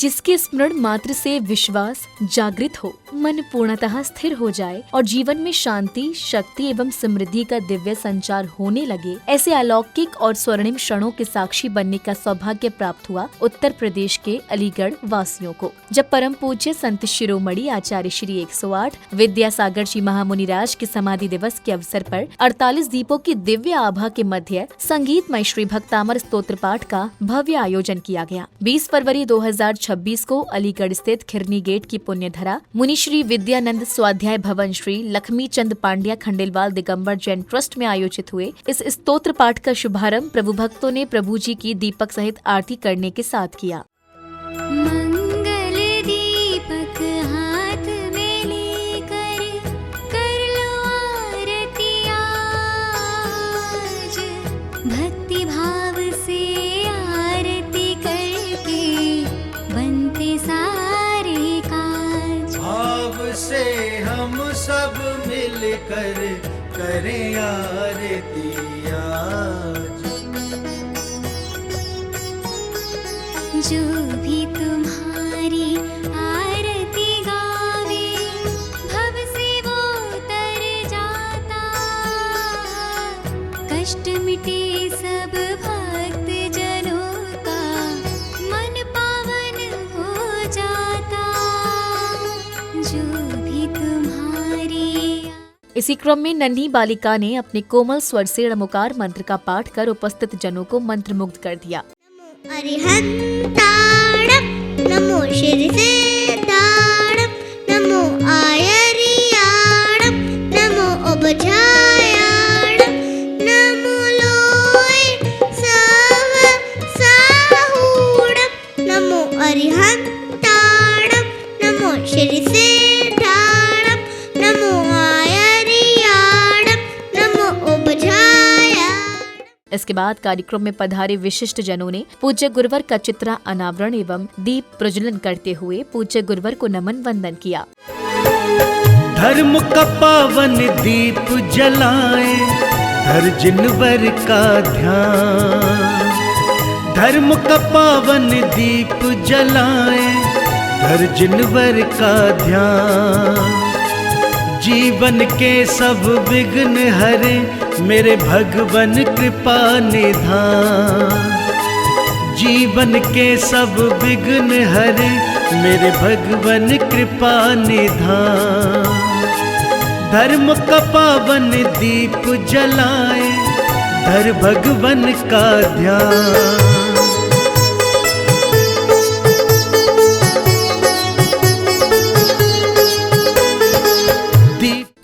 जिसके स्मरण मात्र से विश्वास जागृत हो, मन पूर्णतः स्थिर हो जाए और जीवन में शांति, शक्ति एवं समृद्धि का दिव्य संचार होने लगे, ऐसे अलौकिक और स्वर्णिम क्षणों के साक्षी बनने का सौभाग्य प्राप्त हुआ उत्तर प्रदेश के अलीगढ़ वासियों को, जब परम पूज्य संत शिरोमणि आचार्य श्री 108 विद्यासागर जी महामुनिराज के समाधि दिवस के अवसर पर 48 दीपों की दिव्य आभा के मध्य संगीतमय श्री भक्तामर स्तोत्र पाठ का भव्य आयोजन किया गया। 20 फरवरी 2026 को अलीगढ़ स्थित खिरनी गेट की पुण्यधरा मुनि श्री विद्यानंद स्वाध्याय भवन श्री लक्ष्मी चंद पांड्या खंडेलवाल दिगंबर जैन ट्रस्ट में आयोजित हुए इस स्तोत्र पाठ का शुभारंभ प्रभु भक्तों ने प्रभु जी की दीपक सहित आरती करने के साथ किया। भक्ति भाव से आरती करके बनते सारे काज, भाव से हम सब मिलकर करें आरती आज। जो भी तुम्हारी आरती गावे भव से वो तर जाता, कष्ट मिटे सब भक्त जनों का मन पावन हो जाता। जो भी तुम्हारी इसी क्रम में नन्ही बालिका ने अपने कोमल स्वर से णमुकार मंत्र का पाठ कर उपस्थित जनों को मंत्रमुग्ध कर दिया। अरिहंताणं नमो शिरसेताणं नमो आयर्याणं नमो उपजायाणं नमो लोय सव साहूणं नमो अरिहंताणं नमो शिरसेताणं नमो आयर्याणं नमो उपजायाणं। इसके बाद कार्यक्रम में पधारे विशिष्ट जनों ने पूज्य गुरुवर का चित्रा अनावरण एवं दीप प्रज्वलन करते हुए पूज्य गुरुवर को नमन वंदन किया। धर्म का पावन दीप जलाए, धर जिनवर का ध्यान। धर्म का पावन दीप जलाए, धर जिनवर का ध्यान। जीवन के सब विघ्न हरे मेरे भगवन कृपा निधान। जीवन के सब विघ्न हरे मेरे भगवन कृपा निधान। धर्म का पावन दीप जलाए, धर भगवन का ध्यान।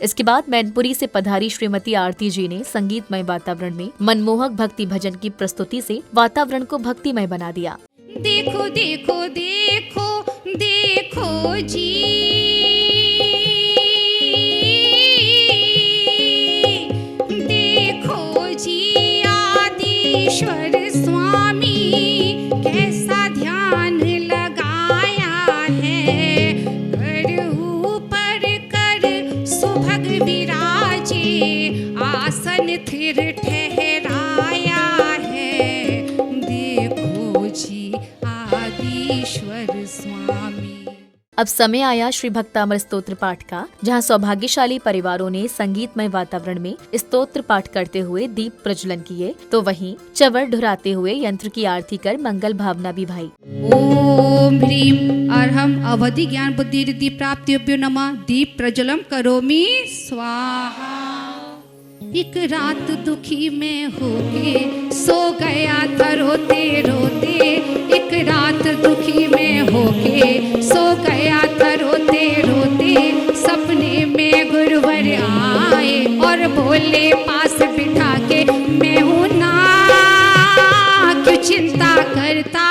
इसके बाद मैनपुरी से पधारी श्रीमती आरती जी ने संगीतमय वातावरण में मनमोहक भक्ति भजन की प्रस्तुति से वातावरण को भक्तिमय बना दिया। देखो देखो देखो देखो जी, देखो जी आदिश्वर स्वामी कैसा ध्यान लगाया है। कर ऊपर कर सुभग विराजे आसन थिर ठहराया है। देखो जी आदिश्वर स्वामी। अब समय आया श्री भक्तामर स्तोत्र पाठ का, जहां सौभाग्यशाली परिवारों ने संगीतमय वातावरण में स्तोत्र पाठ करते हुए दीप प्रज्वलन किए, तो वहीं चवर ढुराते हुए यंत्र की आरती कर मंगल भावना भी भाई। ओम ह्रीम अर्हम अवधि ज्ञान बुद्धि रिद्धि प्राप्तिभ्यो नमः। दीप प्रज्वलम करोमि स्वाहा। एक रात दुखी में होके सो गया था रोते रोते। एक रात दुखी में होके सो गया था रोते रोते। सपने में गुरुवर आए और बोले पास बिठा के, मैं हूँ ना क्यों चिंता करता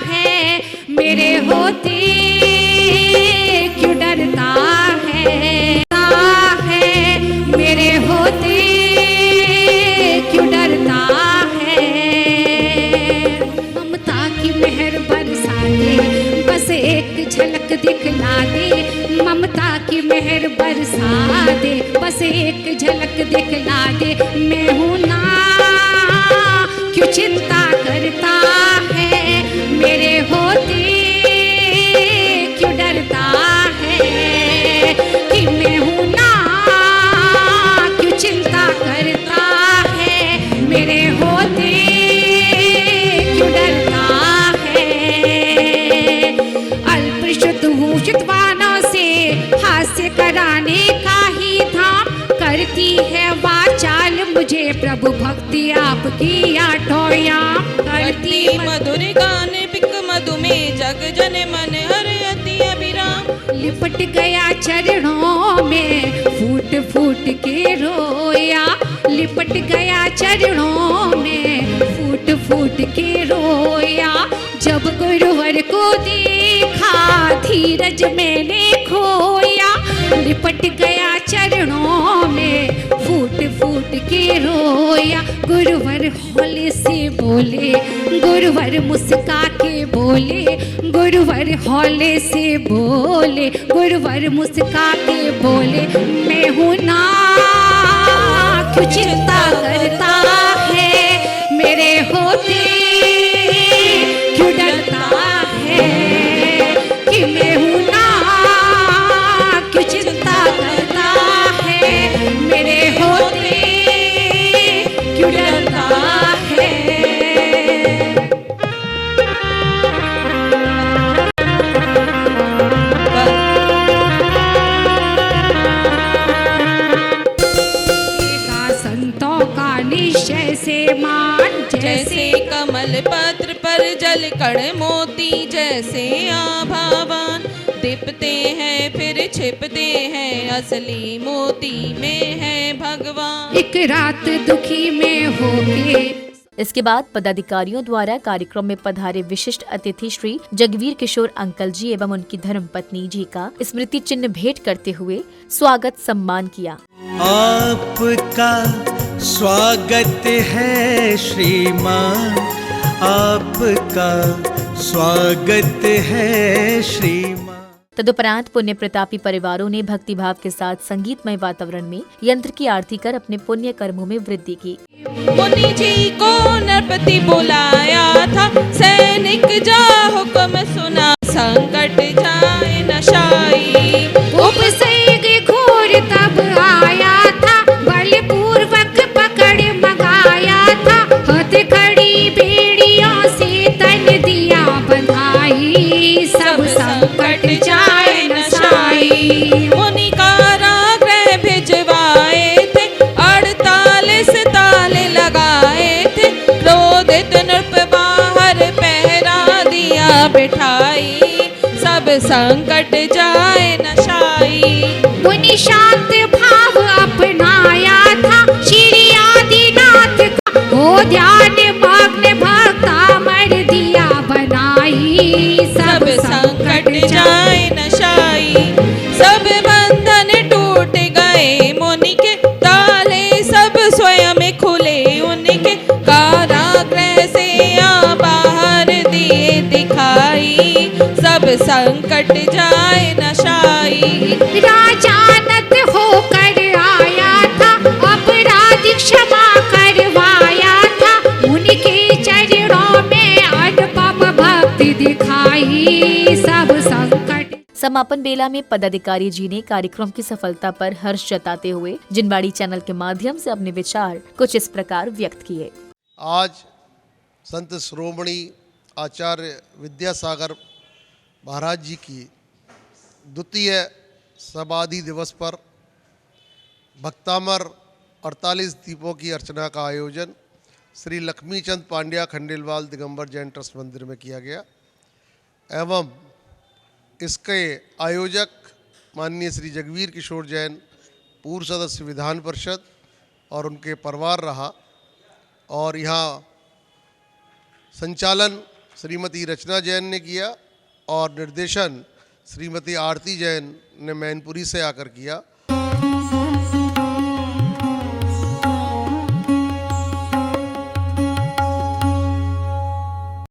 है, मेरे होते क्यों डरता है, मेरे होते क्यों डरता है। ममता की मेहर बरसा दे, बस एक झलक दिखला दे। ममता की मेहर बरसा दे, बस एक झलक दिखला दे। मैं हूँ ना क्यों चिंता करता है, मेरे होते है वाचाल मुझे प्रभु भक्ति आपकी आठोया करती मधुर गान बिक मधु में जग जन मन हर अति अभिराम। लिपट गया चरणों में फूट फूट के रोया, लिपट गया चरणों में फूट फूट के रोया। जब गुरुवर को देखा धीरज मैंने खोया, लिपट गया चरणों में फूट फूट के रोया। गुरुवर हौले से बोले, गुरुवर मुस्का के बोले, गुरुवर हौले से बोले, गुरुवर मुस्का के बोले, मैं हूँ ना क्यों चिंता करता है, मेरे होते क्यों डरता है, कि मैं हूँ ना क्यों चिंता करता है, मेरे होते क्यों डरता है। संतों का निश्चय से मान, जैसे कमल पत्र पर जल कण मोती, जैसे आभावान दीपते हैं फिर छिपते हैं, असली मोती में है भगवान। एक रात दुखी में होके। इसके बाद पदाधिकारियों द्वारा कार्यक्रम में पधारे विशिष्ट अतिथि श्री जगवीर किशोर अंकल जी एवं उनकी धर्मपत्नी जी का स्मृति चिन्ह भेंट करते हुए स्वागत सम्मान किया। आपका स्वागत है श्रीमान, आपका स्वागत है श्रीमान। तदुपरांत पुण्य प्रतापी परिवारों ने भक्तिभाव के साथ संगीतमय वातावरण में यंत्र की आरती कर अपने पुण्य कर्मों में वृद्धि की। मुनि जी को नरपति बुलाया था, सैनिक जा हुक्म सुना, संकट जाए नशाई। उपसेग घोर तब आया था, बलपूर्वक पकड़ मगाया था, हथकड़ी बेड़ियों से तन दिया बंधाई, सब संकट जाए नशाई। मुनि कारागृह भिजवाए थे, 48 ताले लगाए थे, क्रोधित नृप बाहर पहरा दिया बिठाई, सब संकट जाए नशाई। मुनि शांत भाव अपनाया था, श्री आदिनाथ का हो ध्यान मग्न भक्ता मर दिया बनाई, सब संकट जाए नशाई। सब बंधन टूट गए मुनि के, ताले सब स्वयं खुले उनके, कारागृह से आ बाहर दिए दिखाई, सब संकट जाए नशाई। राजानत होकर आया था, अपराधी क्षमा करवाया था, उनके चरणों में अनुपम भक्ति दिखाई, सब संकट। समापन बेला में पदाधिकारी जी ने कार्यक्रम की सफलता पर हर्ष जताते हुए जिनवाड़ी चैनल के माध्यम से अपने विचार कुछ इस प्रकार व्यक्त किए। आज संत श्रोमणी आचार्य विद्यासागर महाराज जी की द्वितीय समाधि दिवस पर भक्तामर 48 दीपों की अर्चना का आयोजन श्री लक्ष्मीचंद पांड्या खंडेलवाल दिगंबर जैन ट्रस्ट मंदिर में किया गया एवं इसके आयोजक माननीय श्री जगवीर किशोर जैन पूर्व सदस्य विधान परिषद और उनके परिवार रहा और यहाँ संचालन श्रीमती रचना जैन ने किया और निर्देशन श्रीमती आरती जैन ने मैनपुरी से आकर किया।